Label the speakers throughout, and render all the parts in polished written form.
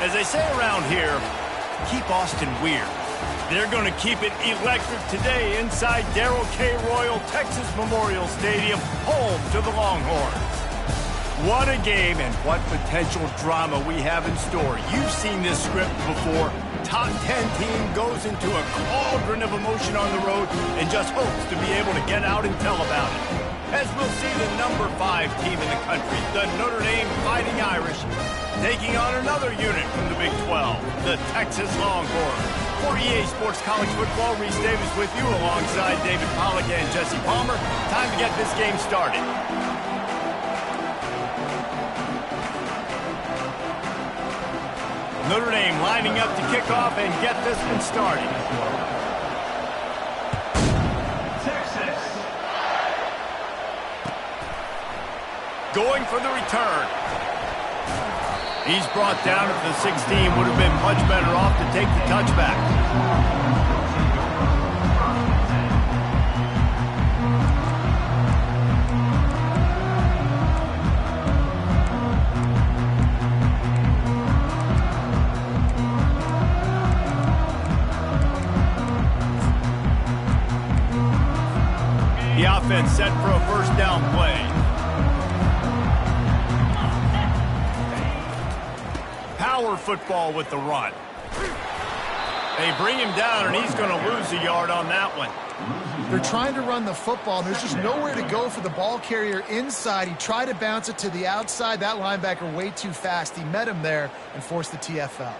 Speaker 1: As they say around here, keep Austin weird. They're going to keep it electric today inside Darrell K. Royal Texas Memorial Stadium, home to the Longhorns. What a game and what potential drama we have in store. You've seen this script before. Top 10 team goes into a cauldron of emotion on the road and just hopes to be able to get out and tell about it. As we'll see the number 5 team in the country, the Notre Dame Fighting Irish, taking on another unit from the Big 12, the Texas Longhorns. For EA Sports College Football, Reese Davis with you alongside David Pollack and Jesse Palmer. Time to get this game started. Notre Dame lining up to kick off and get this one started. Texas. Going for the return. He's brought down at the 16. Would have been much better off to take the touchback. The offense set for a first down play. Power football with the run. They bring him down, and he's going to lose a yard on that one.
Speaker 2: They're trying to run the football, and there's just nowhere to go for the ball carrier inside. He tried to bounce it to the outside. That linebacker way too fast. He met him there and forced the TFL.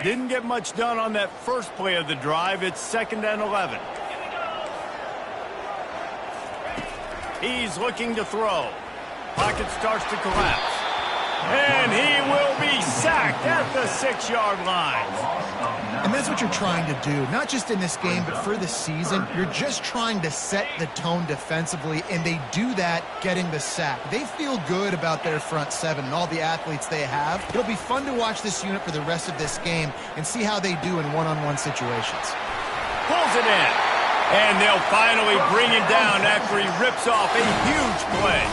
Speaker 1: Didn't get much done on that first play of the drive. It's 2nd and 11. He's looking to throw. Pocket starts to collapse. And he will be sacked at the 6-yard line.
Speaker 2: And that's what you're trying to do, not just in this game, but for the season. You're just trying to set the tone defensively, and they do that getting the sack. They feel good about their front seven and all the athletes they have. It'll be fun to watch this unit for the rest of this game and see how they do in one-on-one situations.
Speaker 1: Pulls it in. And they'll finally bring him down after he rips off a huge play.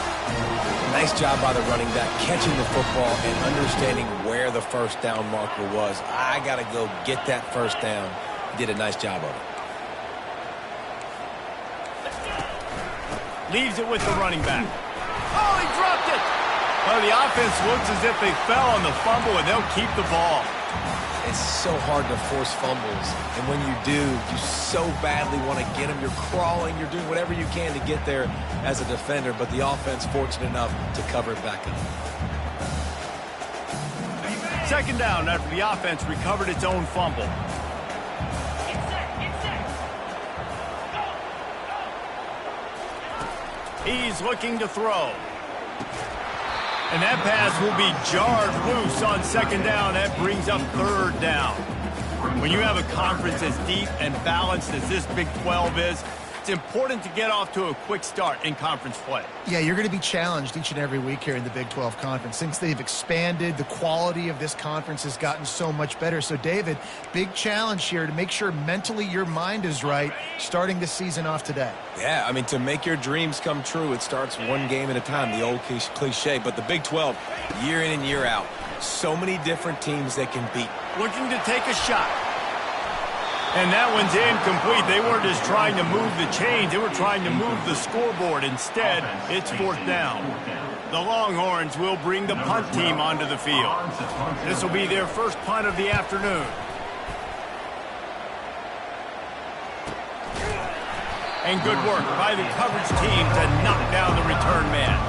Speaker 3: Nice job by the running back, catching the football and understanding where the first down marker was. I got to go get that first down. He did a nice job of it.
Speaker 1: Leaves it with the running back. Oh, he dropped it. Well, the offense looks as if they fell on the fumble, and they'll keep the ball.
Speaker 3: It's so hard to force fumbles, and when you do, you so badly want to get them. You're crawling, you're doing whatever you can to get there as a defender, but the offense fortunate enough to cover it back up.
Speaker 1: 2nd down after the offense recovered its own fumble. He's looking to throw. And that pass will be jarred loose on 2nd down. That brings up 3rd down. When you have a conference as deep and balanced as this Big 12 is, it's important to get off to a quick start in conference play.
Speaker 2: Yeah, you're going to be challenged each and every week here in the Big 12 Conference. Since they've expanded, the quality of this conference has gotten so much better. So, David, big challenge here to make sure mentally your mind is right starting the season off today.
Speaker 3: Yeah, I mean, to make your dreams come true, it starts one game at a time, the old cliche. But the Big 12, year in and year out, so many different teams they can beat.
Speaker 1: Looking to take a shot. And that one's incomplete. They weren't just trying to move the chains. They were trying to move the scoreboard. Instead, it's 4th down. The Longhorns will bring the punt team onto the field. This will be their first punt of the afternoon. And good work by the coverage team to knock down the return man.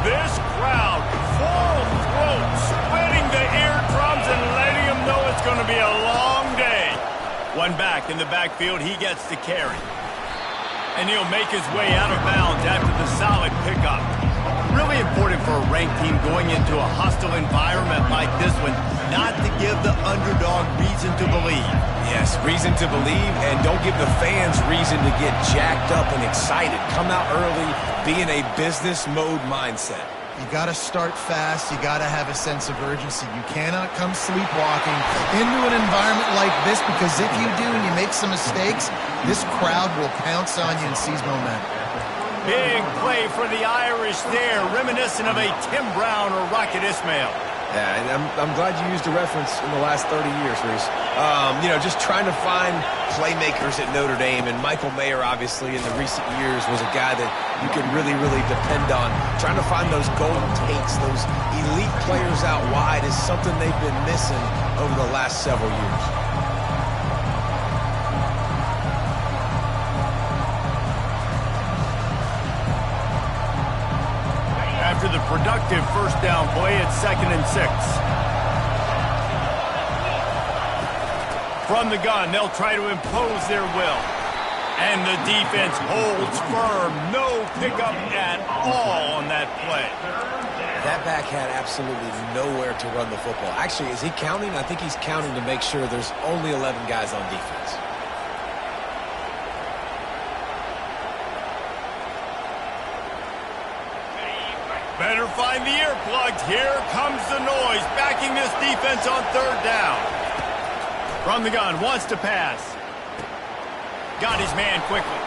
Speaker 1: This crowd, full throat, splitting the eardrums and letting them know it's going to be a long day. One back in the backfield, he gets the carry. And he'll make his way out of bounds after the solid pickup. Really important for a ranked team going into a hostile environment like this one not to give the underdog reason to believe.
Speaker 3: Yes, reason to believe, and don't give the fans reason to get jacked up and excited. Come out early, be in a business mode mindset.
Speaker 2: You got to start fast. You got to have a sense of urgency. You cannot come sleepwalking into an environment like this, because if you do and you make some mistakes, this crowd will pounce on you and seize momentum.
Speaker 1: Big play for the Irish there, reminiscent of a Tim Brown or Rocket Ismail.
Speaker 3: Yeah, and I'm glad you used a reference in the last 30 years, Reese. You know, just trying to find playmakers at Notre Dame, and Michael Mayer, obviously, in the recent years, was a guy that you could really, really depend on. Trying to find those golden takes, those elite players out wide is something they've been missing over the last several years.
Speaker 1: After the productive first down play, it's 2nd and 6. From the gun, they'll try to impose their will. And the defense holds firm. No pickup at all on that play.
Speaker 3: That back had absolutely nowhere to run the football. Actually, is he counting? I think he's counting to make sure there's only 11 guys on defense.
Speaker 1: Better find the earplugs. Here comes the noise, backing this defense on 3rd down. From the gun, wants to pass. Got his man quickly.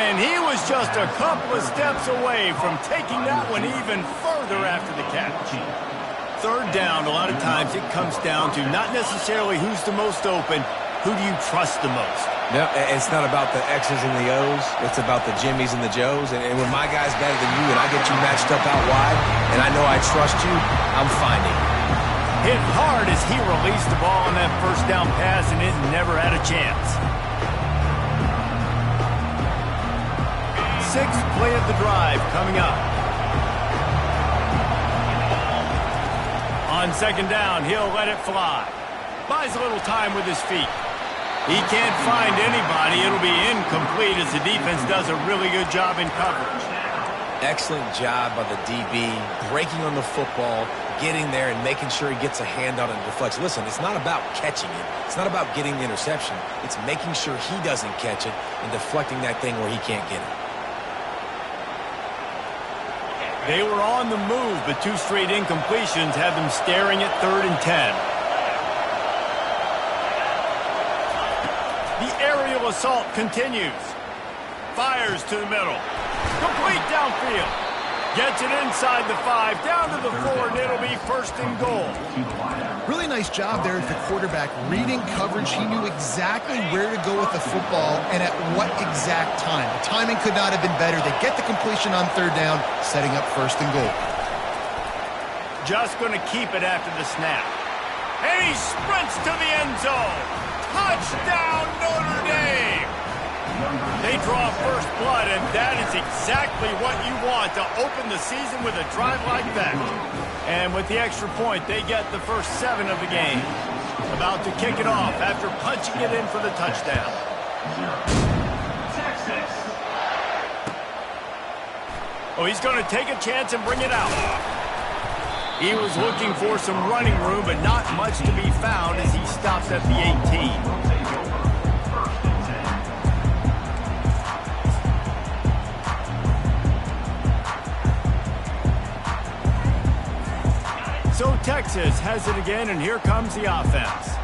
Speaker 1: And he was just a couple of steps away from taking that one even further after the catch. 3rd down, a lot of times it comes down to not necessarily who's the most open, who do you trust the most?
Speaker 3: No, it's not about the X's and the O's. It's about the Jimmys and the Joes. And when my guy's better than you and I get you matched up out wide and I know I trust you, I'm finding.
Speaker 1: Hit hard as he released the ball on that first down pass, and it never had a chance. 6th play of the drive coming up. On 2nd down, he'll let it fly. Buys a little time with his feet. He can't find anybody. It'll be incomplete as the defense does a really good job in coverage.
Speaker 3: Excellent job by the DB, breaking on the football, getting there and making sure he gets a hand on it and deflects. Listen, it's not about catching it. It's not about getting the interception. It's making sure he doesn't catch it and deflecting that thing where he can't get it.
Speaker 1: They were on the move, but 2 straight incompletions have them staring at 3rd and 10. The aerial assault continues. Fires to the middle. Complete downfield. Gets it inside the 5, down to the 4, and it'll be 1st and goal.
Speaker 2: Really nice job there as the quarterback. Reading coverage, he knew exactly where to go with the football and at what exact time. The timing could not have been better. They get the completion on 3rd down, setting up 1st and goal.
Speaker 1: Just going to keep it after the snap. And he sprints to the end zone. Touchdown, Notre Dame! They draw first blood, and that is exactly what you want to open the season with a drive like that. And with the extra point, they get the first 7 of the game. About to kick it off after punching it in for the touchdown. Oh, he's going to take a chance and bring it out. He was looking for some running room, but not much to be found as he stops at the 18. So Texas has it again, and here comes the offense.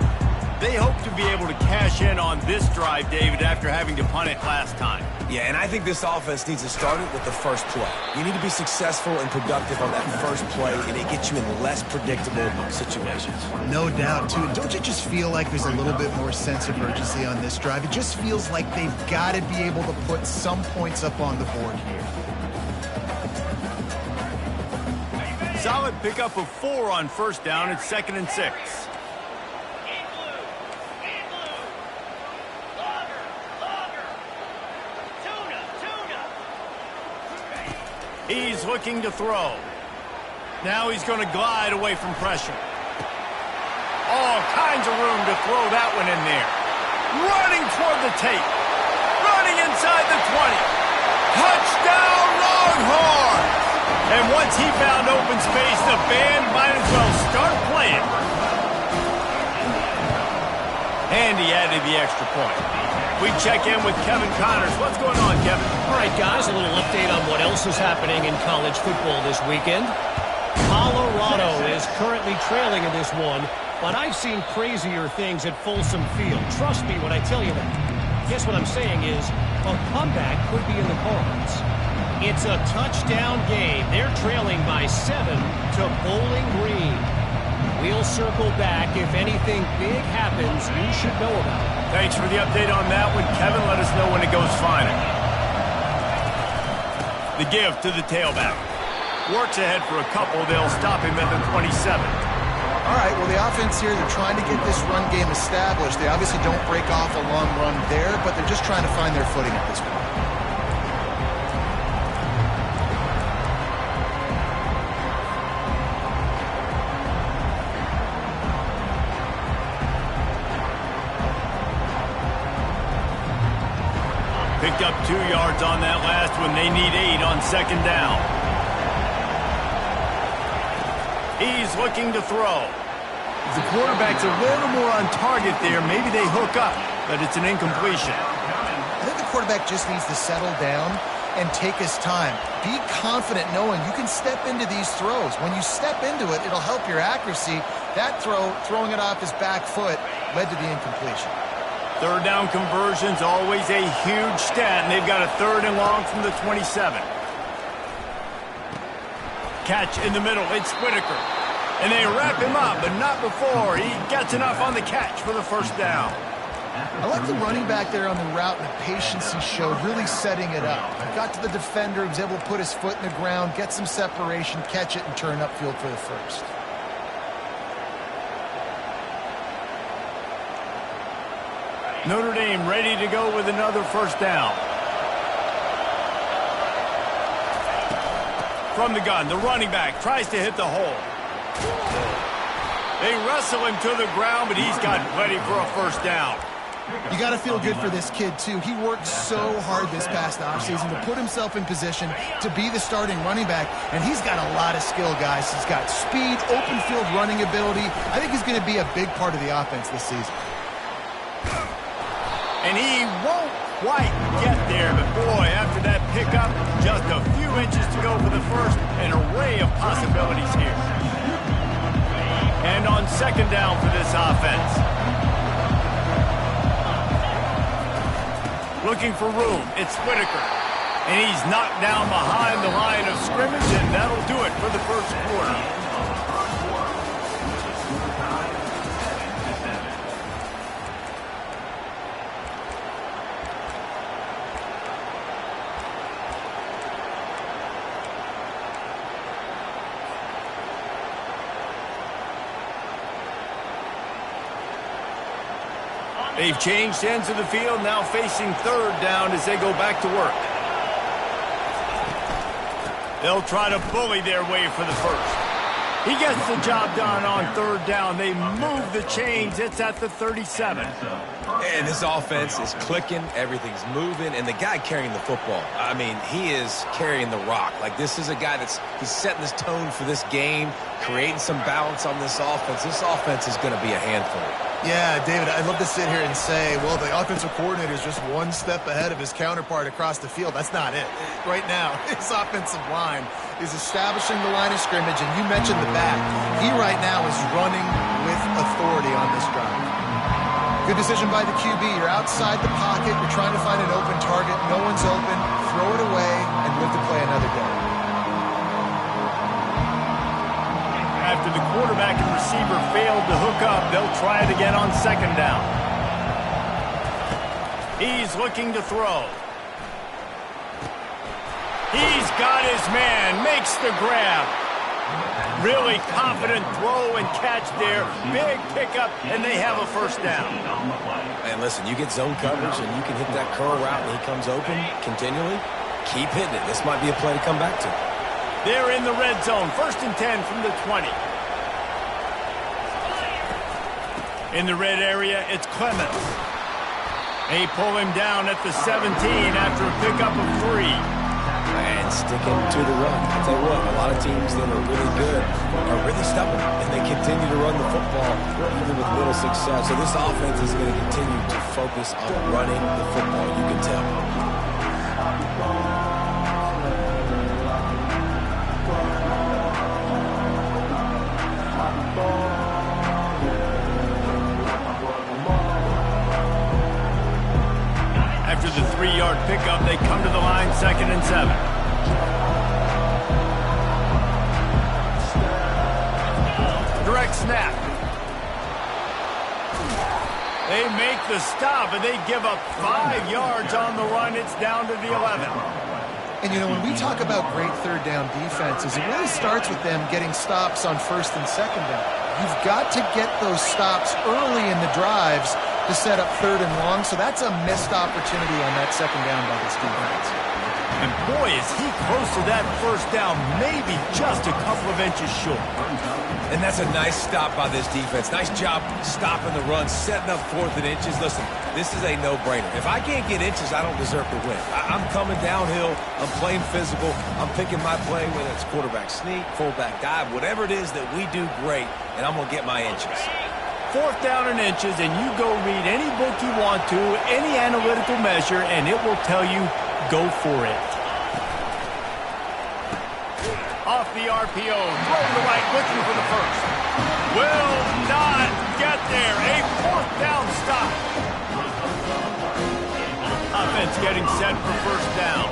Speaker 1: They hope to be able to cash in on this drive, David, after having to punt it last time.
Speaker 3: Yeah, and I think this offense needs to start it with the first play. You need to be successful and productive on that first play, and it gets you in less predictable situations.
Speaker 2: No doubt, too. Don't you just feel like there's a little bit more sense of urgency on this drive? It just feels like they've got to be able to put some points up on the board here.
Speaker 1: Solid pickup of 4 on 1st down. It's 2nd and 6. He's looking to throw. Now he's going to glide away from pressure. All kinds of room to throw that one in there. Running toward the tape. Running inside the 20. Touchdown, Longhorns! And once he found open space, the band might as well start playing. And he added the extra point. We check in with Kevin Connors. What's going on, Kevin?
Speaker 4: All right, guys, a little update on what else is happening in college football this weekend. Colorado is currently trailing in this one, but I've seen crazier things at Folsom Field. Trust me when I tell you that. Guess what I'm saying is a comeback could be in the cards. It's a touchdown game. They're trailing by 7 to Bowling Green. We'll circle back. If anything big happens, you should know about it.
Speaker 1: Thanks for the update on that one, Kevin. Let us know when it goes final. The give to the tailback. Works ahead for a couple. They'll stop him at the 27.
Speaker 2: All right, well, the offense here, they're trying to get this run game established. They obviously don't break off a long run there, but they're just trying to find their footing at this point.
Speaker 1: Picked up 2 yards on that last one. They need 8 on second down. He's looking to throw. If the quarterback's a little more on target there, maybe they hook up, but it's an incompletion.
Speaker 2: I think the quarterback just needs to settle down and take his time. Be confident knowing you can step into these throws. When you step into it, it'll help your accuracy. That throw, throwing it off his back foot, led to the incompletion.
Speaker 1: Third down conversion's always a huge stat, and they've got a 3rd and long from the 27. Catch in the middle, it's Whitaker. And they wrap him up, but not before he gets enough on the catch for the first down.
Speaker 2: I like the running back there on the route and the patience he showed, really setting it up. Got to the defender, he was able to put his foot in the ground, get some separation, catch it, and turn upfield for the first.
Speaker 1: Notre Dame ready to go with another first down. From the gun, the running back tries to hit the hole. They wrestle him to the ground, but he's got plenty for a first down.
Speaker 2: You got to feel good for this kid, too. He worked so hard this past offseason to put himself in position to be the starting running back, and he's got a lot of skill, guys. He's got speed, open field running ability. I think he's going to be a big part of the offense this season.
Speaker 1: And he won't quite get there, but boy, after that pickup, just a few inches to go for the first, an array of possibilities here. And on second down for this offense. Looking for room, it's Whitaker. And he's knocked down behind the line of scrimmage, and that'll do it for the first quarter. They've changed ends of the field, now facing third down as they go back to work. They'll try to bully their way for the first. He gets the job done on third down. They move the chains. It's at the 37.
Speaker 3: And this offense is clicking, everything's moving, and the guy carrying the football, I mean, he is carrying the rock. Like, this is a guy he's setting this tone for this game, creating some balance on this offense. This offense is going to be a handful.
Speaker 2: Yeah, David, I'd love to sit here and say, well, the offensive coordinator is just one step ahead of his counterpart across the field. That's not it. Right now, his offensive line is establishing the line of scrimmage, and you mentioned the back. He right now is running with authority on this drive. Good decision by the QB. You're outside the pocket. You're trying to find an open target. No one's open. Throw it away and live to play another day.
Speaker 1: After the quarterback and receiver failed to hook up, they'll try it again on second down. He's looking to throw. He's got his man, makes the grab. Really confident throw and catch there. Big pickup, and they have a first down.
Speaker 3: And listen, you get zone coverage and you can hit that curl route and he comes open continually. Keep hitting it. This might be a play to come back to.
Speaker 1: They're in the red zone. 1st and 10 from the 20. In the red area, it's Clemens. They pull him down at the 17 after a pickup of 3.
Speaker 3: And and sticking to the run. I'll tell you what, a lot of teams that are really good are really stubborn, and they continue to run the football even with little success. So this offense is going to continue to focus on running the football, you can tell.
Speaker 1: After the 3-yard pickup, they come to the line, 2nd and 7. Direct snap. They make the stop, and they give up 5 yards on the run. It's down to the 11.
Speaker 2: And, you know, when we talk about great third down defenses, it really starts with them getting stops on 1st and 2nd down. You've got to get those stops early in the drives to set up 3rd and long, so that's a missed opportunity on that 2nd down by this defense.
Speaker 1: And boy, is he close to that 1st down, maybe just a couple of inches short.
Speaker 3: And that's a nice stop by this defense. Nice job stopping the run, setting up 4th and inches. Listen, this is a no-brainer. If I can't get inches, I don't deserve to win. I'm coming downhill. I'm playing physical. I'm picking my play, whether it's quarterback sneak, fullback dive, whatever it is that we do great, and I'm going to get my inches.
Speaker 1: 4th down and inches, and you go read any book you want to, any analytical measure, and it will tell you, go for it. Off the RPO, throw to the right, looking for the first. Will not get there. A 4th down stop. Offense getting set for 1st down.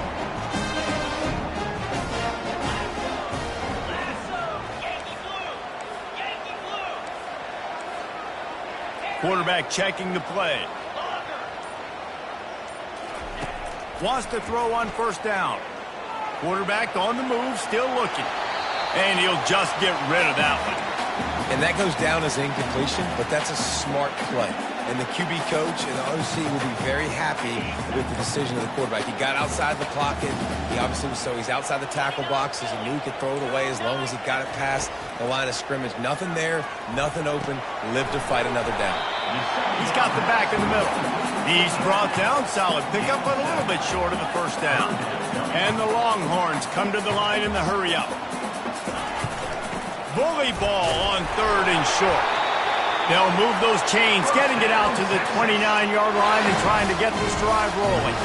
Speaker 1: Quarterback checking the play. Wants to throw on 1st down. Quarterback on the move, still looking. And he'll just get rid of that one.
Speaker 3: And that goes down as incompletion, but that's a smart play. And the QB coach and the OC will be very happy with the decision of the quarterback. He got outside the pocket. He obviously was, so he's outside the tackle boxes. He knew he could throw it away as long as he got it past the line of scrimmage. Nothing there, nothing open. Live to fight another down.
Speaker 1: He's got the back in the middle. He's brought down, solid pickup, but a little bit short of the 1st down. And the Longhorns come to the line in the hurry-up. Bully ball on 3rd and short. They'll move those chains, getting it out to the 29-yard line and trying to get this drive rolling.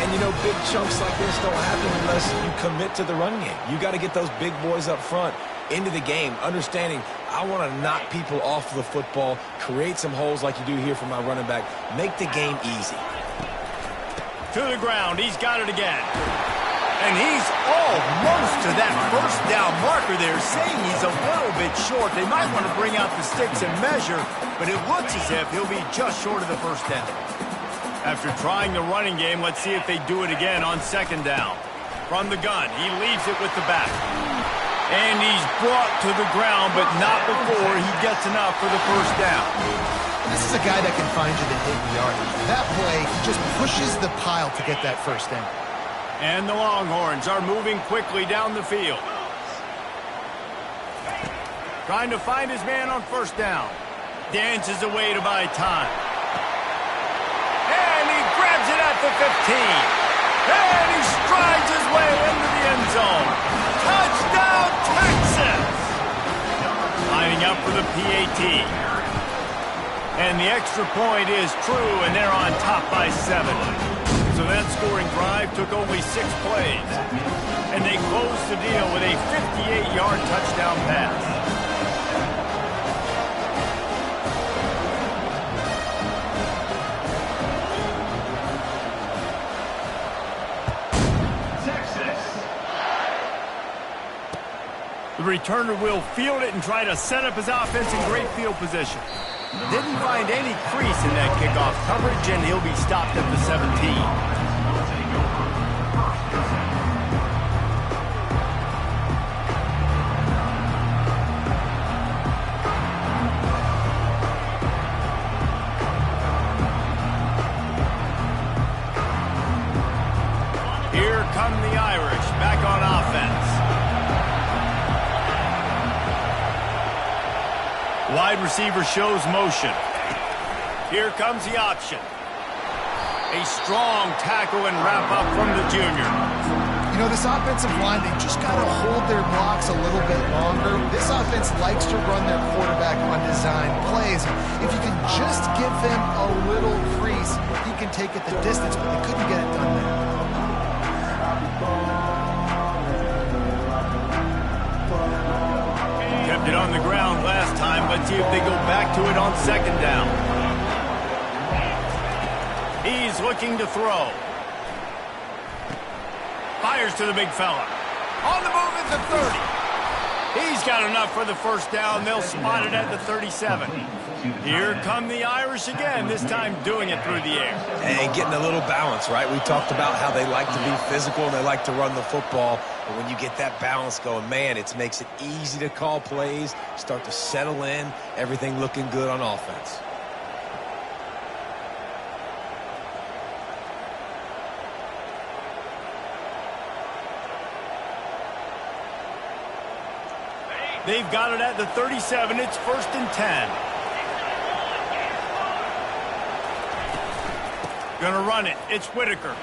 Speaker 3: And, you know, big chunks like this don't happen unless you commit to the run game. You got to get those big boys up front into the game, understanding I want to knock people off the football, create some holes like you do here for my running back, make the game easy.
Speaker 1: To the ground, he's got it again. And he's almost to that 1st down marker there, saying he's a little bit short. They might want to bring out the sticks and measure, but it looks as if he'll be just short of the 1st down. After trying the running game, let's see if they do it again on 2nd down. From the gun, he leaves it with the back. And he's brought to the ground, but not before he gets enough for the 1st down.
Speaker 2: This is a guy that can find you the hidden yardage. That play just pushes the pile to get that 1st down.
Speaker 1: And the Longhorns are moving quickly down the field. Trying to find his man on 1st down. Dances away to buy time. And he grabs it at the 15. And he strides his way into the end zone. Touchdown, Texas! Lining up for the PAT. And the extra point is true, and they're on top by 7. So that scoring drive took only 6 plays. And they closed the deal with a 58-yard touchdown pass. The returner will field it and try to set up his offense in great field position. Didn't find any crease in that kickoff coverage, and he'll be stopped at the 17. Here come the Irish back on offense. Wide receiver shows motion. Here comes the option. A strong tackle and wrap up from the junior.
Speaker 2: You know, this offensive line, they just got to hold their blocks a little bit longer. This offense likes to run their quarterback on design plays. If you can just give him a little crease, he can take it the distance, but they couldn't get it done there.
Speaker 1: Kept it on the ground last time. Let's see if they go back to it on second down. He's looking to throw. Fires to the big fella. On the move at the 30. He's got enough for the first down. They'll spot it at the 37. Here come the Irish again, this time doing it through the air.
Speaker 3: And getting a little balance, right? We talked about how they like to be physical and they like to run the football. But when you get that balance going, man, it makes it easy to call plays, start to settle in, everything looking good on offense.
Speaker 1: They've got it at the 37. It's 1st and 10. Gonna run it. It's Whitaker.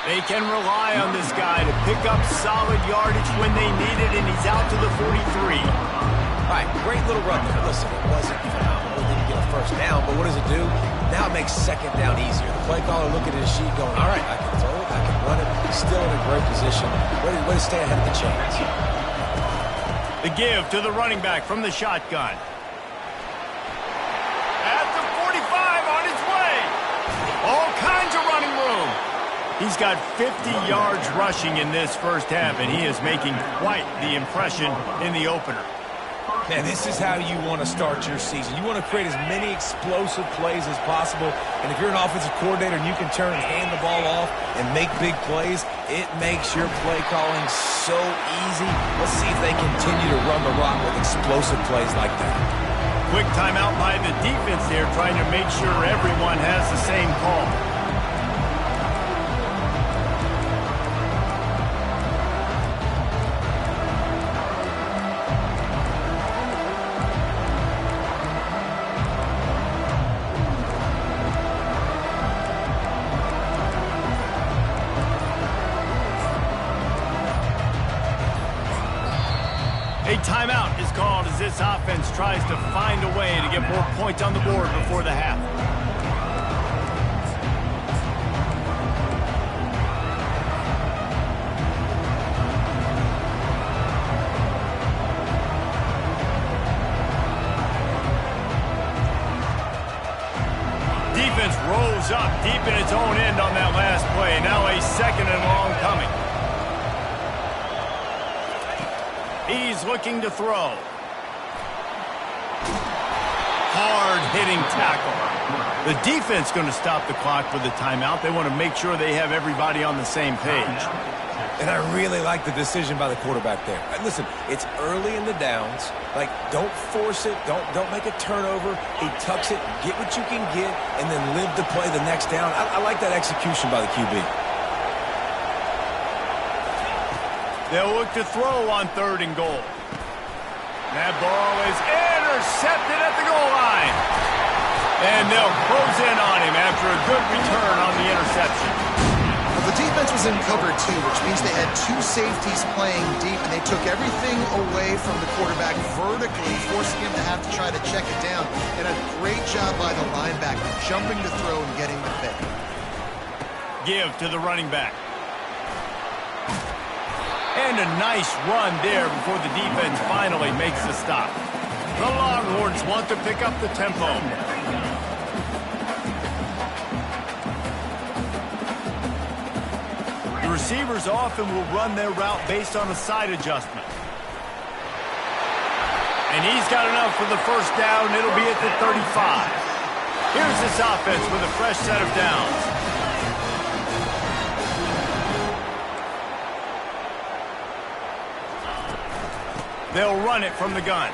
Speaker 1: They can rely on this guy to pick up solid yardage when they need it, and he's out to the 43.
Speaker 3: All right, great little run there. Listen, it wasn't phenomenal. They didn't get a first down, but what does it do? Now it makes second down easier. The play caller looking at his sheet going, all right, I can throw it, I can run it. Still in a great position. Way to stay ahead of the chains.
Speaker 1: The give to the running back from the shotgun. At the 45 on his way. All kinds of running room. He's got 50 yards rushing in this first half, and he is making quite the impression in the opener.
Speaker 3: Man, this is how you want to start your season. You want to create as many explosive plays as possible. And if you're an offensive coordinator and you can turn and hand the ball off and make big plays, it makes your play calling so easy. Let's see if they continue to run the rock with explosive plays like that.
Speaker 1: Quick timeout by the defense there, trying to make sure everyone has the same call. A timeout is called as this offense tries to find a way to get more points on the board before the half. Defense rolls up deep in its own end on that last play. Now a second and long coming. He's looking to throw. Hard-hitting tackle. The defense going to stop the clock with the timeout. They want to make sure they have everybody on the same page.
Speaker 3: And I really like the decision by the quarterback there. And listen, it's early in the downs. Like, don't force it. Don't make a turnover. He tucks it, get what you can get, and then live to play the next down. I like that execution by the QB.
Speaker 1: They'll look to throw on 3rd and goal. That ball is intercepted at the goal line. And they'll close in on him after a good return on the interception.
Speaker 2: Well, the defense was in cover 2, which means they had 2 safeties playing deep, and they took everything away from the quarterback vertically, forcing him to have to try to check it down. And a great job by the linebacker, jumping to throw and getting the pick.
Speaker 1: Give to the running back. And a nice run there before the defense finally makes the stop. The Longhorns want to pick up the tempo. The receivers often will run their route based on a side adjustment. And he's got enough for the first down. It'll be at the 35. Here's this offense with a fresh set of downs. They'll run it from the gun.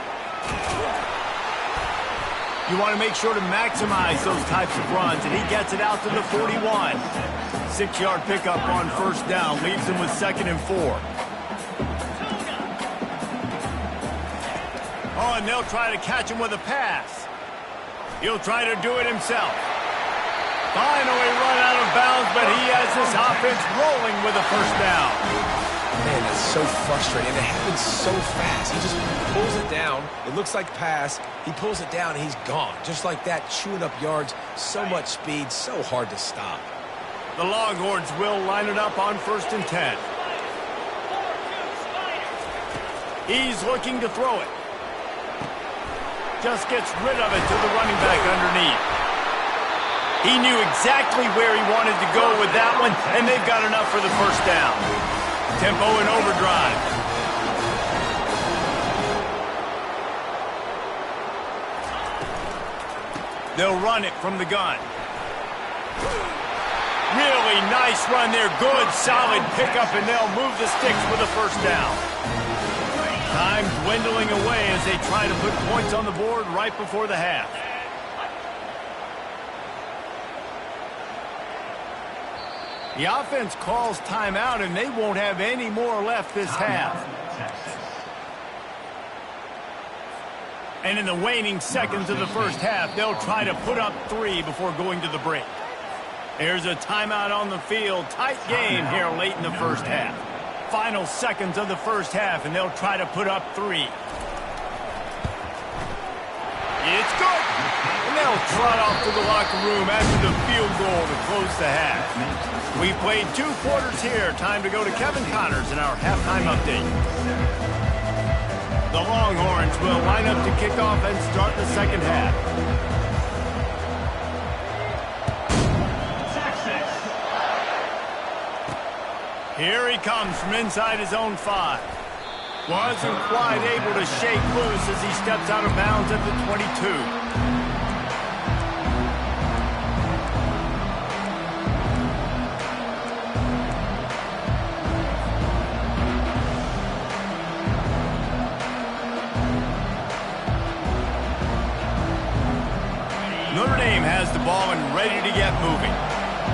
Speaker 1: You want to make sure to maximize those types of runs, and he gets it out to the 41. 6-yard pickup on 1st down, leaves him with 2nd and 4. Oh, and they'll try to catch him with a pass. He'll try to do it himself. Finally run out of bounds, but he has this offense rolling with a first down.
Speaker 3: Man, that's so frustrating. It happens so fast. He just pulls it down. It looks like pass. He pulls it down, and he's gone. Just like that, chewing up yards. So much speed, so hard to stop.
Speaker 1: The Longhorns will line it up on 1st and 10. He's looking to throw it. Just gets rid of it to the running back underneath. He knew exactly where he wanted to go with that one, and they've got enough for the first down. Tempo and overdrive. They'll run it from the gun. Really nice run there. Good, solid pickup, and they'll move the sticks with a first down. Time dwindling away as they try to put points on the board right before the half. The offense calls timeout, and they won't have any more left this half. And in the waning seconds of the first half, they'll try to put up 3 before going to the break. There's a timeout on the field. Tight game here late in the first half. Final seconds of the first half, and they'll try to put up 3. It's good. And they'll trot off to the locker room after the field goal to close the half. We played 2 quarters here. Time to go to Kevin Connors in our halftime update. The Longhorns will line up to kick off and start the second half. Here he comes from inside his own 5. Wasn't quite able to shake loose as he steps out of bounds at the 22. Notre Dame has the ball and ready to get moving.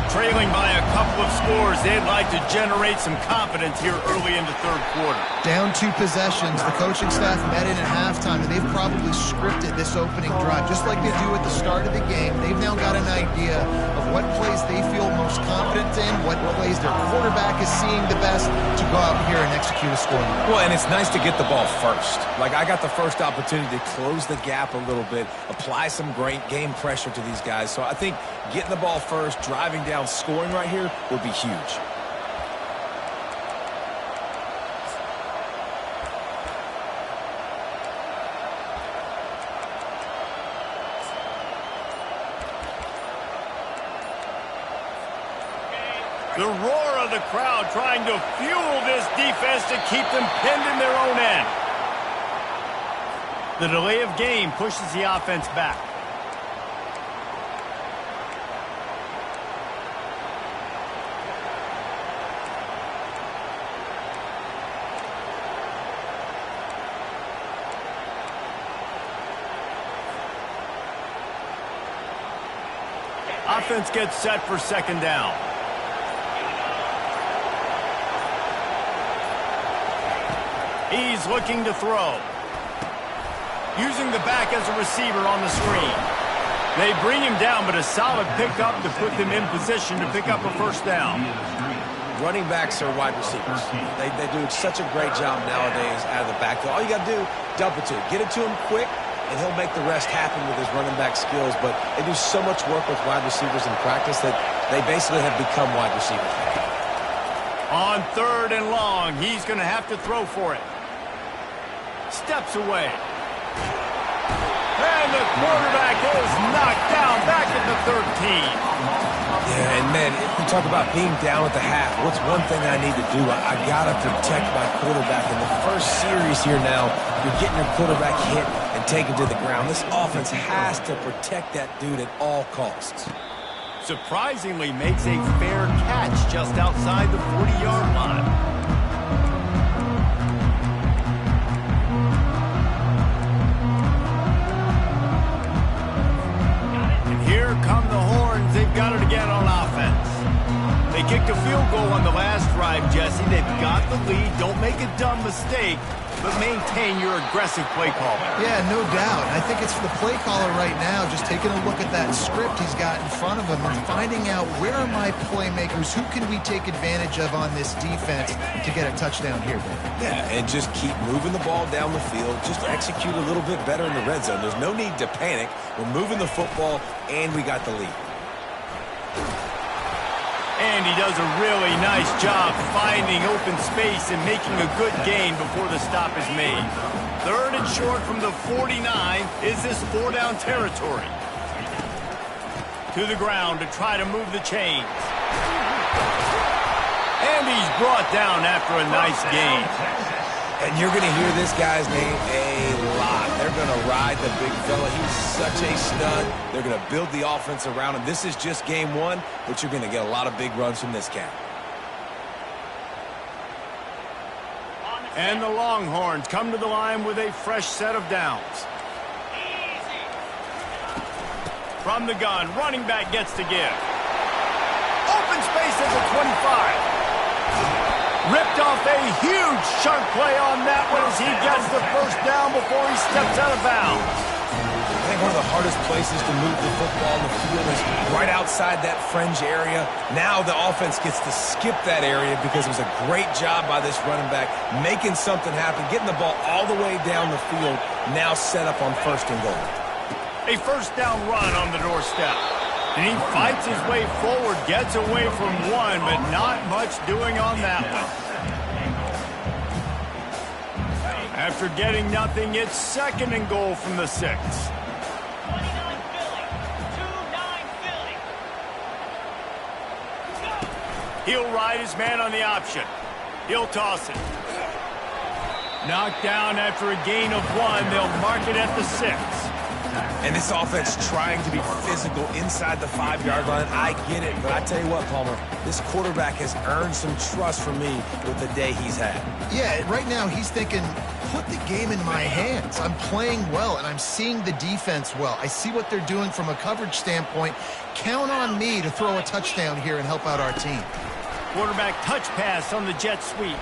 Speaker 1: Trailing by a couple of scores, they'd like to generate some confidence here early in the third quarter.
Speaker 2: Down 2 possessions. The coaching staff met in at halftime, and they've probably scripted this opening drive. Just like they do at the start of the game, they've now got an idea of what plays they feel most confident in, what plays their quarterback is seeing the best to go out here and execute a scoring.
Speaker 3: Well, and it's nice to get the ball first. Like, I got the first opportunity to close the gap a little bit, apply some great game pressure to these guys. So I think getting the ball first, driving down, scoring right here would be huge.
Speaker 1: The roar of the crowd trying to fuel this defense to keep them pinned in their own end. The delay of game pushes the offense back. Offense gets set for second down. He's looking to throw. Using the back as a receiver on the screen. They bring him down, but a solid pickup to put them in position to pick up a first down.
Speaker 3: Running backs are wide receivers. They do such a great job nowadays out of the backfield. All you got to do, dump it to him. Get it to him quick, and he'll make the rest happen with his running back skills. But they do so much work with wide receivers in practice that they basically have become wide receivers.
Speaker 1: On 3rd and long, he's going to have to throw for it. Steps away. And the quarterback is knocked down back at the 13.
Speaker 3: Yeah, and man, if you talk about being down at the half, what's one thing I need to do? I got to protect my quarterback. In the first series here now, you're getting your quarterback hit and taken to the ground. This offense has to protect that dude at all costs.
Speaker 1: Surprisingly makes a fair catch just outside the 40-yard line. And here come the Horns. They've got it again on offense. They kicked a field goal on the last right, Jesse. They've got the lead. Don't make a dumb mistake, but maintain your aggressive play calling.
Speaker 2: Yeah, no doubt. I think it's for the play caller right now, just taking a look at that script he's got in front of him and finding out where are my playmakers, who can we take advantage of on this defense to get a touchdown here.
Speaker 3: Yeah, and just keep moving the ball down the field. Just execute a little bit better in the red zone. There's no need to panic. We're moving the football, and we got the lead.
Speaker 1: And he does a really nice job finding open space and making a good gain before the stop is made. 3rd and short from the 49. Is this 4-down territory? To the ground to try to move the chains. And he's brought down after a nice gain.
Speaker 3: And you're going to hear this guy's name a lot. They're going to ride the big fella. He's such a stud. They're going to build the offense around him. This is just game 1, but you're going to get a lot of big runs from this cat.
Speaker 1: And the Longhorns come to the line with a fresh set of downs. From the gun, running back gets to give. Open space at the 25. Ripped off a huge chunk play on that one as he gets the first down before he steps out of bounds.
Speaker 3: I think one of the hardest places to move the football in the field is right outside that fringe area. Now the offense gets to skip that area because it was a great job by this running back making something happen, getting the ball all the way down the field, now set up on 1st and goal.
Speaker 1: A first down run on the doorstep. And he fights his way forward, gets away from one, but not much doing on that one. After getting nothing, it's 2nd and goal from the 6. He'll ride his man on the option. He'll toss it. Knocked down after a gain of 1. They'll mark it at the 6.
Speaker 3: And this offense trying to be physical inside the 5-yard line. I get it, but I tell you what, Palmer, this quarterback has earned some trust from me with the day he's had.
Speaker 2: Yeah, right now he's thinking, put the game in my hands. I'm playing well, and I'm seeing the defense well. I see what they're doing from a coverage standpoint. Count on me to throw a touchdown here and help out our team.
Speaker 1: Quarterback touch pass on the jet sweep.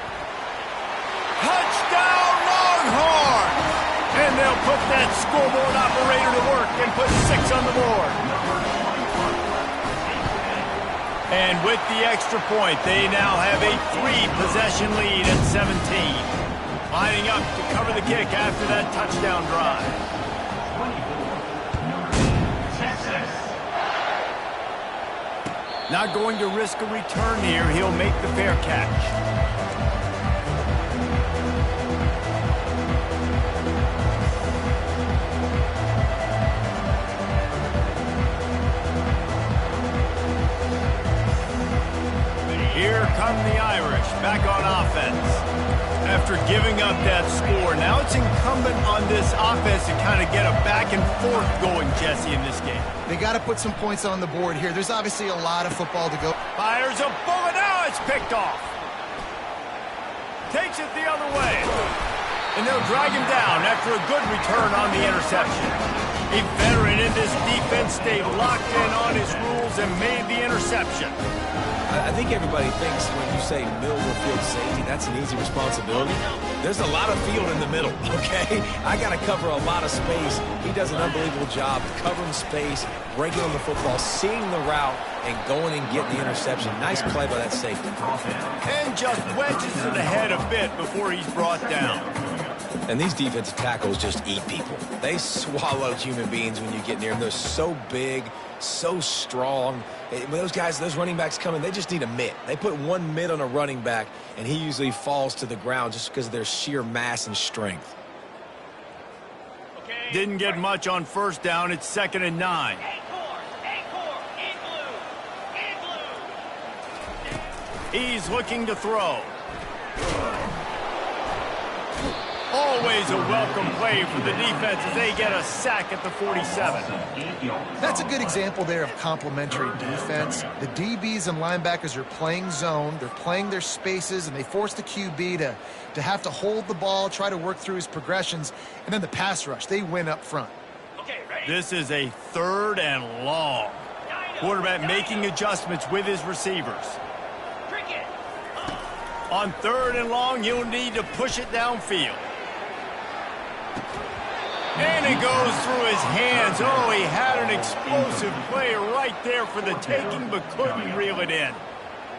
Speaker 1: Touchdown, Longhorns! And they'll put that scoreboard operator to work and put 6 on the board. And with the extra point, they now have a 3-possession lead at 17. Lining up to cover the kick after that touchdown drive. Not going to risk a return here. He'll make the fair catch. Here come the Irish, back on offense. After giving up that score, now it's incumbent on this offense to kind of get a back and forth going, Jesse, in this game.
Speaker 2: They got to put some points on the board here. There's obviously a lot of football to go.
Speaker 1: Fires a bullet, now it's picked off. Takes it the other way. And they'll drag him down after a good return on the interception. A veteran in this defense stayed locked in on his rules and made the interception.
Speaker 3: I think everybody thinks when you say middle of the field safety, that's an easy responsibility. There's a lot of field in the middle, okay? I got to cover a lot of space. He does an unbelievable job covering space, breaking on the football, seeing the route, and going and getting the interception. Nice play by that safety.
Speaker 1: And just wedges it ahead a bit before he's brought down.
Speaker 3: And these defensive tackles just eat people. They swallow human beings when you get near them. They're so big, so strong. When those guys, those running backs come in, they just need a mitt. They put one mitt on a running back, and he usually falls to the ground just because of their sheer mass and strength.
Speaker 1: Didn't get much on first down. It's 2nd and 9. He's looking to throw. Always a welcome play for the defense as they get a sack at the 47.
Speaker 2: That's a good example there of complementary defense. The DBs and linebackers are playing zone. They're playing their spaces, and they force the QB to have to hold the ball, try to work through his progressions, and then the pass rush. They win up front.
Speaker 1: This is a 3rd and long. Quarterback making adjustments with his receivers. On 3rd and long, you'll need to push it downfield. And it goes through his hands. Oh, he had an explosive play right there for the taking, but couldn't reel it in.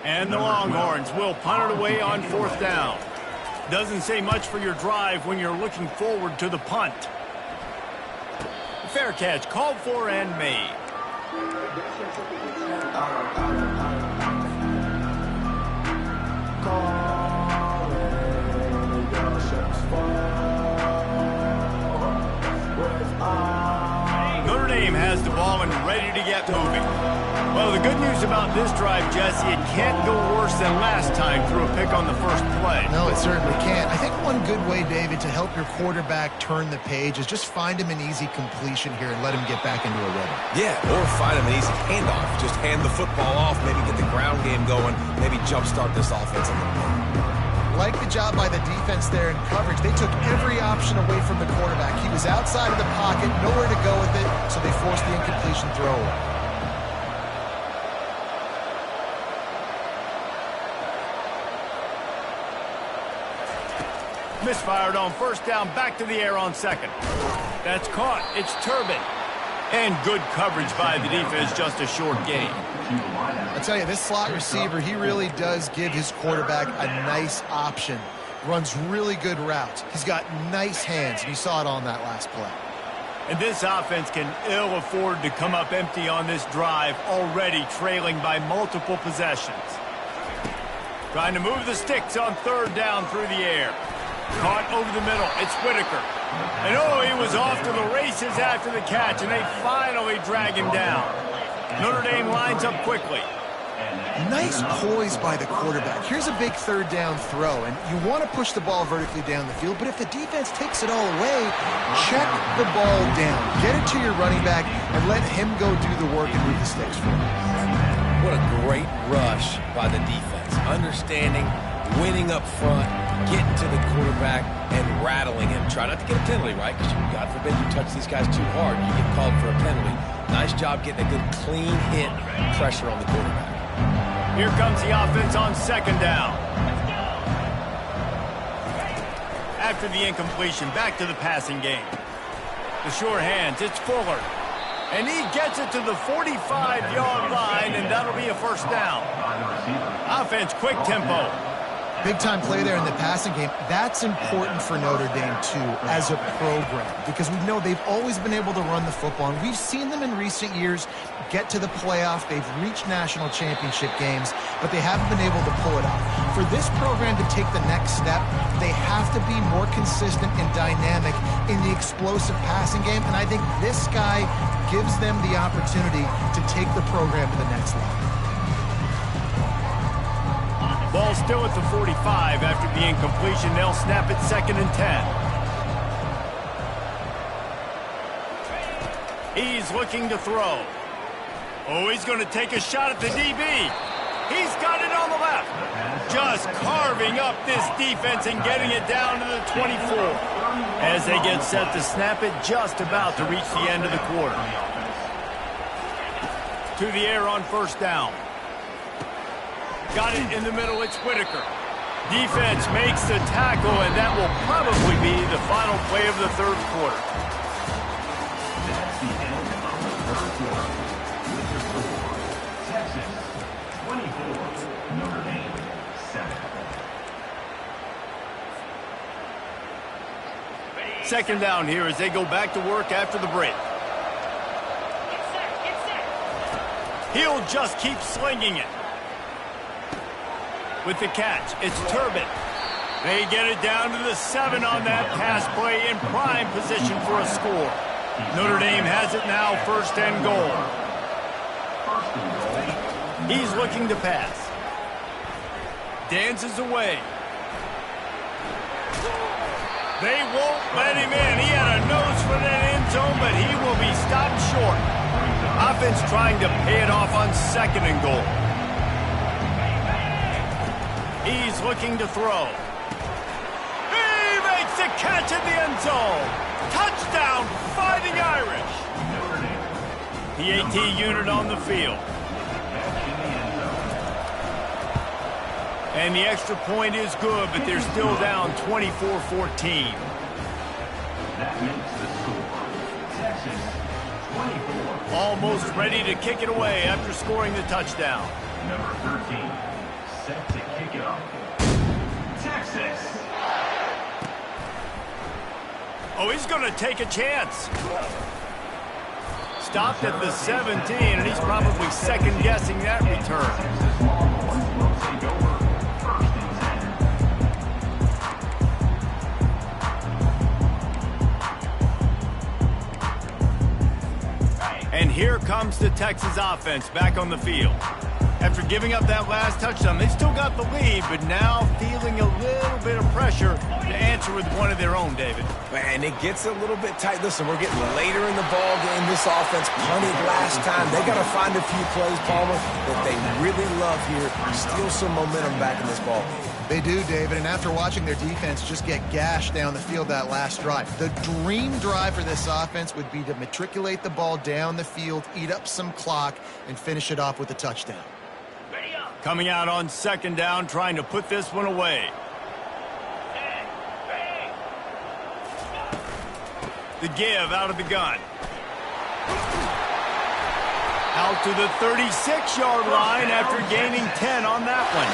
Speaker 1: And the Longhorns will punt it away on 4th down. Doesn't say much for your drive when you're looking forward to the punt. Fair catch called for and made. Notre Dame has the ball and ready to get moving. Well, the good news about this drive, Jesse, it can't go worse than last time through a pick on the first play.
Speaker 2: No, it certainly can't. I think one good way, David, to help your quarterback turn the page is just find him an easy completion here and let him get back into a rhythm.
Speaker 3: Yeah, or find him an easy handoff. Just hand the football off, maybe get the ground game going, maybe jumpstart this offense a little bit.
Speaker 2: Like the job by the defense there in coverage. They took every option away from the quarterback. He was outside of the pocket, nowhere to go with it, so they forced the incompletion throw away.
Speaker 1: Misfired on 1st down, back to the air on 2nd. That's caught. It's Turbin. And good coverage by the defense, just a short gain.
Speaker 2: I tell you, this slot receiver, he really does give his quarterback a nice option. Runs really good routes. He's got nice hands, and you saw it on that last play.
Speaker 1: And this offense can ill afford to come up empty on this drive, already trailing by multiple possessions. Trying to move the sticks on 3rd down through the air. Caught over the middle. It's Whitaker. And oh, he was off to the races after the catch, and they finally drag him down. Notre Dame lines up quickly.
Speaker 2: Nice poise by the quarterback. Here's a big 3rd down throw, and you want to push the ball vertically down the field, but if the defense takes it all away, check the ball down. Get it to your running back and let him go do the work and move the sticks for you.
Speaker 3: What a great rush by the defense. Understanding, winning up front, getting to the quarterback, and rattling him. Try not to get a penalty, right? Because God forbid you touch these guys too hard, you get called for a penalty. Nice job getting a good clean hit pressure on the quarterback.
Speaker 1: Here comes the offense on 2nd down. After the incompletion, back to the passing game. The sure hands, it's Fuller. And he gets it to the 45-yard line, and that'll be a 1st down. Offense, quick tempo.
Speaker 2: Big-time play there in the passing game. That's important for Notre Dame, too, as a program, because we know they've always been able to run the football, and we've seen them in recent years get to the playoff. They've reached national championship games, but they haven't been able to pull it off. For this program to take the next step, they have to be more consistent and dynamic in the explosive passing game, and I think this guy gives them the opportunity to take the program to the next level.
Speaker 1: Ball still at the 45 after the incompletion. They'll snap it 2nd and 10. He's looking to throw. Oh, he's going to take a shot at the DB. He's got it on the left. Just carving up this defense and getting it down to the 24. As they get set to snap it, just about to reach the end of the quarter. To the air on 1st down. Got it in the middle, it's Whitaker. Defense makes the tackle, and that will probably be the final play of the 3rd quarter.
Speaker 5: That's the end of the 3rd quarter. With your score, Texas 24, Notre Dame 7.
Speaker 1: 2nd down here as they go back to work after the break. He'll just keep slinging it. With the catch, it's Turbin. They get it down to the 7 on that pass play in prime position for a score. Notre Dame has it now, 1st and goal. He's looking to pass. Dances away. They won't let him in. He had a nose for that end zone, but he will be stopped short. Offense trying to pay it off on 2nd and goal. He's looking to throw. He makes the catch at the end zone. Touchdown, Fighting Irish. The AT unit on the field. And the extra point is good, but they're still down 24-14.
Speaker 5: That makes the score. Texas 24.
Speaker 1: Almost ready to kick it away after scoring the touchdown.
Speaker 5: Number 13, set to kick it off. Texas.
Speaker 1: Oh, he's going to take a chance. Stopped at the 17, and he's probably second-guessing that return.
Speaker 5: Texas Longhorns will take over. First and 10.
Speaker 1: And here comes the Texas offense back on the field. After giving up that last touchdown, they still got the lead, but now feeling a little bit of pressure to answer with one of their own, David.
Speaker 3: And it gets a little bit tight. Listen, we're getting later in the ball game. This offense punted last time. They got to find a few plays, Palmer, that they really love here. Steal some momentum back in this ball game.
Speaker 2: They do, David, and after watching their defense just get gashed down the field that last drive, the dream drive for this offense would be to matriculate the ball down the field, eat up some clock, and finish it off with a touchdown.
Speaker 1: Coming out on second down, trying to put this one away. The give out of the gun. Out to the 36-yard line after gaining 10 on that one.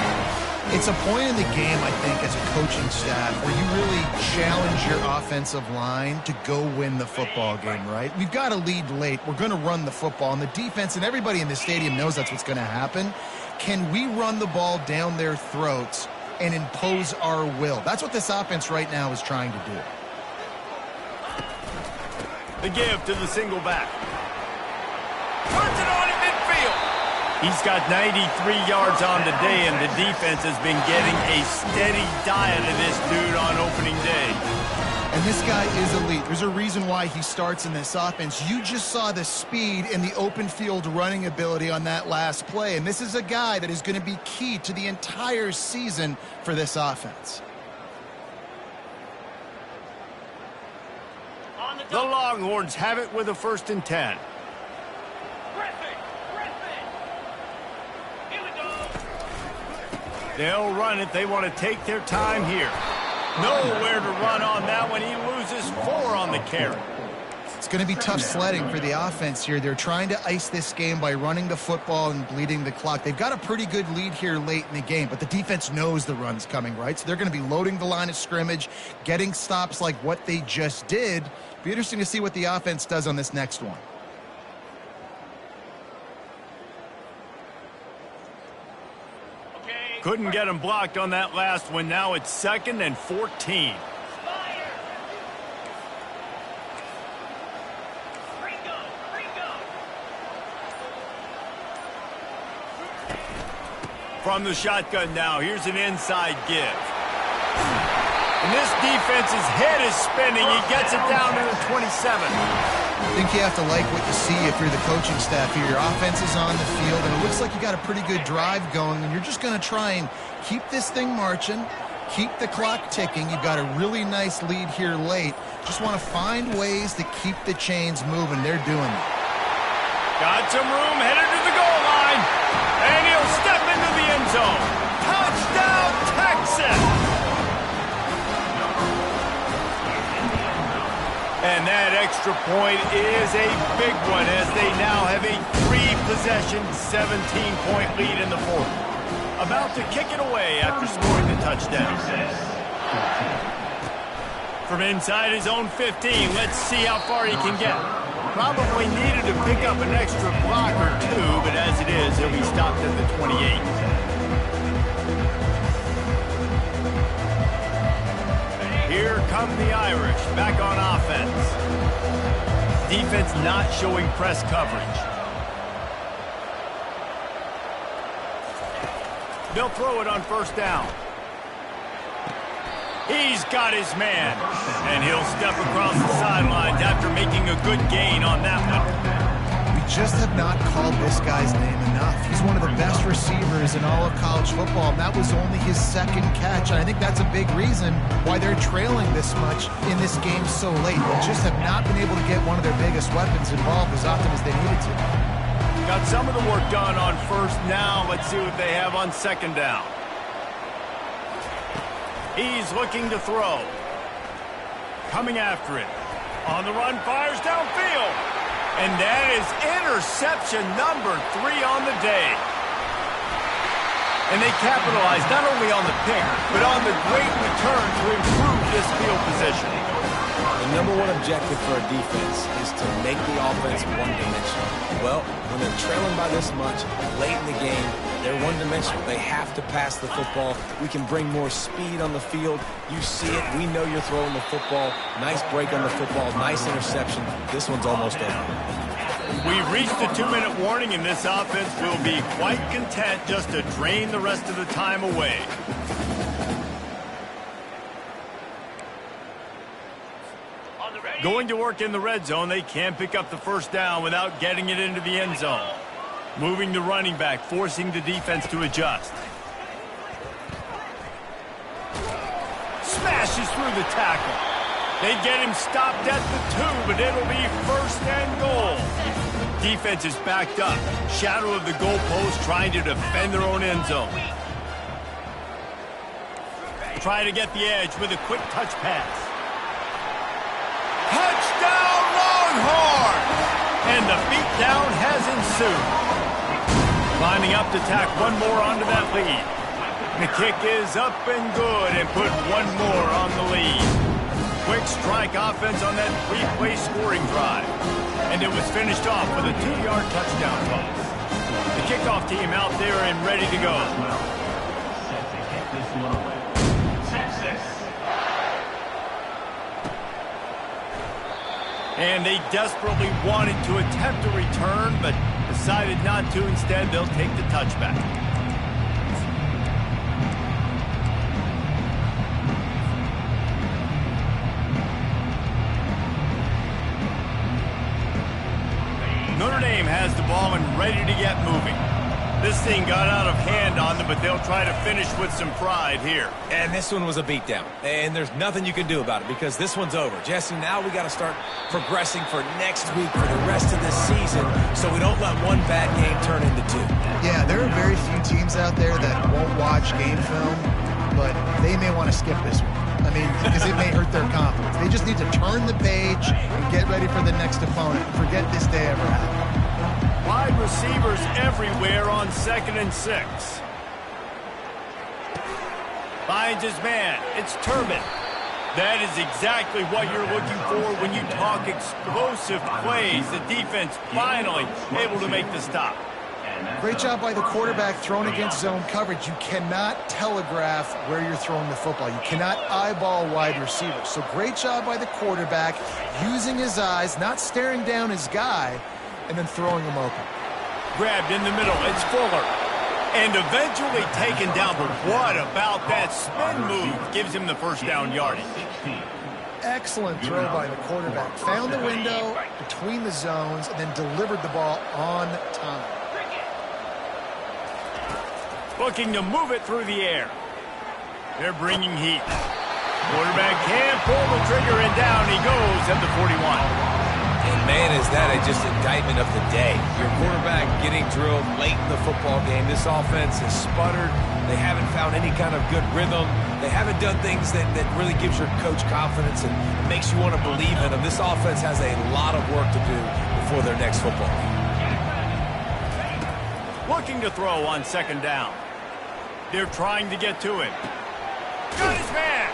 Speaker 2: It's a point in the game, I think, as a coaching staff where you really challenge your offensive line to go win the football game, right? We've got a lead late. We're going to run the football, and the defense and everybody in the stadium knows that's what's going to happen. Can we run the ball down their throats and impose our will? That's what this offense right now is trying to do.
Speaker 1: The give to the single back. Puts it on in midfield. He's got 93 yards on the day, and the defense has been getting a steady diet of this dude on opening day.
Speaker 2: And this guy is elite. There's a reason why he starts in this offense. You just saw the speed and the open field running ability on that last play. And this is a guy that is going to be key to the entire season for this offense.
Speaker 1: The Longhorns have it with a 1st and 10. They'll run it. They want to take their time here. Nowhere to run on that one. He loses 4 on the carry.
Speaker 2: It's going to be tough sledding for the offense here. They're trying to ice this game by running the football and bleeding the clock. They've got a pretty good lead here late in the game, but the defense knows the run's coming, right? So they're going to be loading the line of scrimmage, getting stops like what they just did. Be interesting to see what the offense does on this next one.
Speaker 1: Couldn't get him blocked on that last one. Now it's 2nd and 14. From the shotgun now, here's an inside give. And this defense's head is spinning. He gets it down to the 27.
Speaker 2: I think you have to like what you see if you're the coaching staff here. Your offense is on the field, and it looks like you got a pretty good drive going, and you're just going to try and keep this thing marching, keep the clock ticking. You've got a really nice lead here late. Just want to find ways to keep the chains moving. They're doing it.
Speaker 1: Got some room, headed to the goal line, and he'll step into the end zone. Touchdown, Texas! And that extra point is a big one as they now have a 3-possession, 17-point lead in the 4th. About to kick it away after scoring the touchdown. From inside his own 15, let's see how far he can get. Probably needed to pick up an extra block or 2, but as it is, he'll be stopped at the 28. Here come the Irish, back on offense. Defense not showing press coverage. They'll throw it on 1st down. He's got his man, and he'll step across the sidelines after making a good gain on that one.
Speaker 2: We just have not called this guy's name enough. He's one of the best receivers in all of college football, and that was only his 2nd catch. And I think that's a big reason why they're trailing this much in this game so late. They just have not been able to get one of their biggest weapons involved as often as they needed to.
Speaker 1: Got some of the work done on 1st. Now let's see what they have on 2nd down. He's looking to throw. Coming after it. On the run, fires downfield. And that is interception number 3 on the day. And they capitalized not only on the pick, but on the great return to improve this field position.
Speaker 3: The number one objective for a defense is to make the offense one-dimensional. Well, when they're trailing by this much, late in the game, they're one-dimensional. They have to pass the football. We can bring more speed on the field. You see it. We know you're throwing the football. Nice break on the football. Nice interception. This one's almost over.
Speaker 1: We've reached the 2-minute warning, and this offense will be quite content just to drain the rest of the time away. Going to work in the red zone, they can't pick up the first down without getting it into the end zone. Moving the running back, forcing the defense to adjust. Smashes through the tackle. They get him stopped at the 2, but it'll be first and goal. Defense is backed up. Shadow of the goalpost, trying to defend their own end zone. Try to get the edge with a quick touch pass. Touchdown, Longhorns! And the beatdown has ensued. Lining up to tack one more onto that lead. The kick is up and good and put one more on the lead. Quick strike offense on that 3-play scoring drive. And it was finished off with a 2-yard touchdown toss. The kickoff team out there and ready to go.
Speaker 5: Set to kick this one away. Texas.
Speaker 1: And they desperately wanted to attempt a return, but decided not to. Instead, they'll take the touchback. Notre Dame has the ball and ready to get moving. This thing got out of hand on them, but they'll try to finish with some pride here.
Speaker 3: And this one was a beatdown. And there's nothing you can do about it because this one's over. Jesse, now we got to start progressing for next week for the rest of this season so we don't let one bad game turn into 2.
Speaker 2: Yeah, there are very few teams out there that won't watch game film, but they may want to skip this one. I mean, because it may hurt their confidence. They just need to turn the page and get ready for the next opponent. Forget this day ever happened.
Speaker 1: Wide receivers everywhere on 2nd and 6. Finds his man. It's Turbin. That is exactly what you're looking for when you talk explosive plays. The defense finally able to make the stop.
Speaker 2: Great job by the quarterback thrown against zone coverage. You cannot telegraph where you're throwing the football. You cannot eyeball wide receivers. So great job by the quarterback using his eyes, not staring down his guy, and then throwing him open.
Speaker 1: Grabbed in the middle. It's Fuller. And eventually taken down. But what about that spin move? Gives him the first down yardage.
Speaker 2: Excellent throw by the quarterback. Found the window between the zones and then delivered the ball on time.
Speaker 1: Looking to move it through the air. They're bringing heat. Quarterback can't pull the trigger, and down he goes at the 41.
Speaker 3: And man, is that just indictment of the day. Your quarterback getting drilled late in the football game. This offense has sputtered. They haven't found any kind of good rhythm. They haven't done things that really gives your coach confidence and makes you want to believe in them. This offense has a lot of work to do before their next football game.
Speaker 1: Looking to throw on 2nd down. They're trying to get to him. Got his man.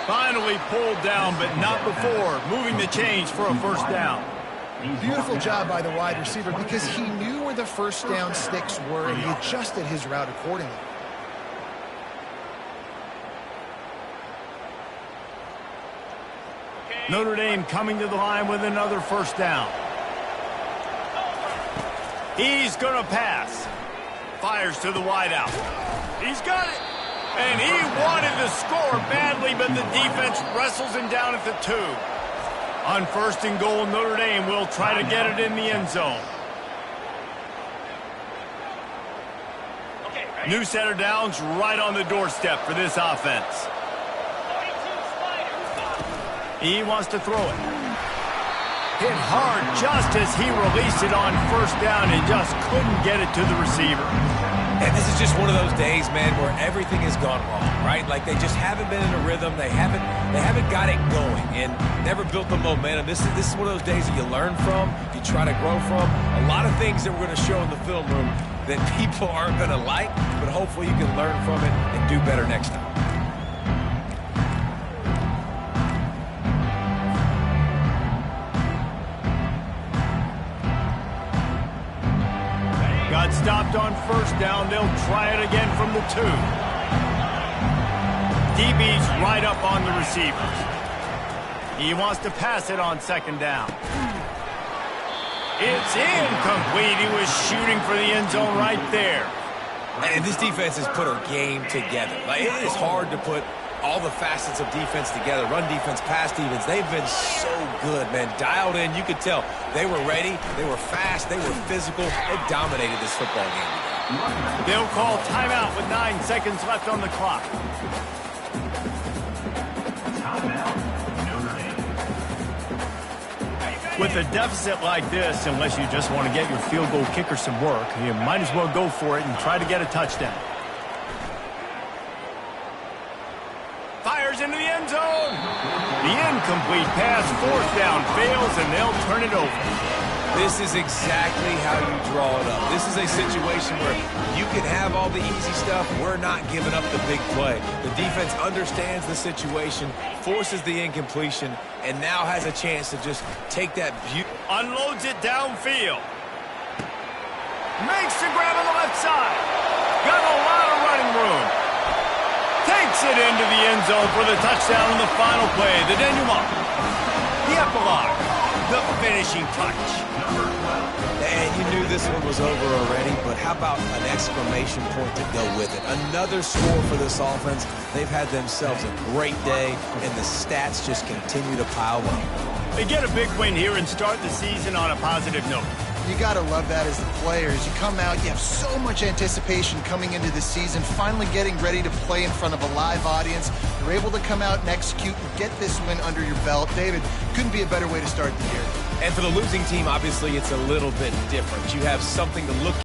Speaker 1: Finally pulled down, but not before. Moving the chains for a first down.
Speaker 2: Beautiful job by the wide receiver because he knew where the first down sticks were and he adjusted his route accordingly.
Speaker 1: Notre Dame coming to the line with another first down. He's going to pass. Fires to the wideout. He's got it. And he wanted to score badly, but the defense wrestles him down at the 2. On 1st and goal, Notre Dame will try to get it in the end zone. New set of downs right on the doorstep for this offense. He wants to throw it. Hit hard just as he released it on 1st down and just couldn't get it to the receiver.
Speaker 3: And this is just one of those days, man, where everything has gone wrong, right? Like they just haven't been in a rhythm. They haven't got it going and never built the momentum. This is one of those days that you learn from, you try to grow from. A lot of things that we're going to show in the film room that people aren't going to like, but hopefully you can learn from it and do better next time.
Speaker 1: Got stopped on first down. They'll try it again from the 2. DB's right up on the receivers. He wants to pass it on second down. It's incomplete. He was shooting for the end zone right there.
Speaker 3: And this defense has put a game together. Like, it is hard to put all the facets of defense together. Run defense, pass defense. They've been so good, man. Dialed in. You could tell they were ready. They were fast. They were physical. They dominated this football game.
Speaker 1: They'll call timeout with 9 seconds left on the clock. With a deficit like this, unless you just want to get your field goal kicker some work, you might as well go for it and try to get a touchdown. Fires into the end zone. The incomplete pass, 4th down, fails, and they'll turn it over.
Speaker 3: This is exactly how you draw it up. This is a situation where you can have all the easy stuff. We're not giving up the big play. The defense understands the situation, forces the incompletion, and now has a chance to just take that
Speaker 1: unloads it downfield. Makes the grab on the left side. Got a lot of running room. Takes it into the end zone for the touchdown on the final play. The denouement. The epilogue. The finishing touch.
Speaker 3: And you knew this one was over already, but how about an exclamation point to go with it? Another score for this offense. They've had themselves a great day, and the stats just continue to pile up.
Speaker 1: They get a big win here and start the season on a positive note.
Speaker 2: You got to love that as the players. You come out, you have so much anticipation coming into the season, finally getting ready to play in front of a live audience. You're able to come out and execute and get this win under your belt. David, couldn't be a better way to start the year.
Speaker 3: And for the losing team, obviously, it's a little bit different. You have something to look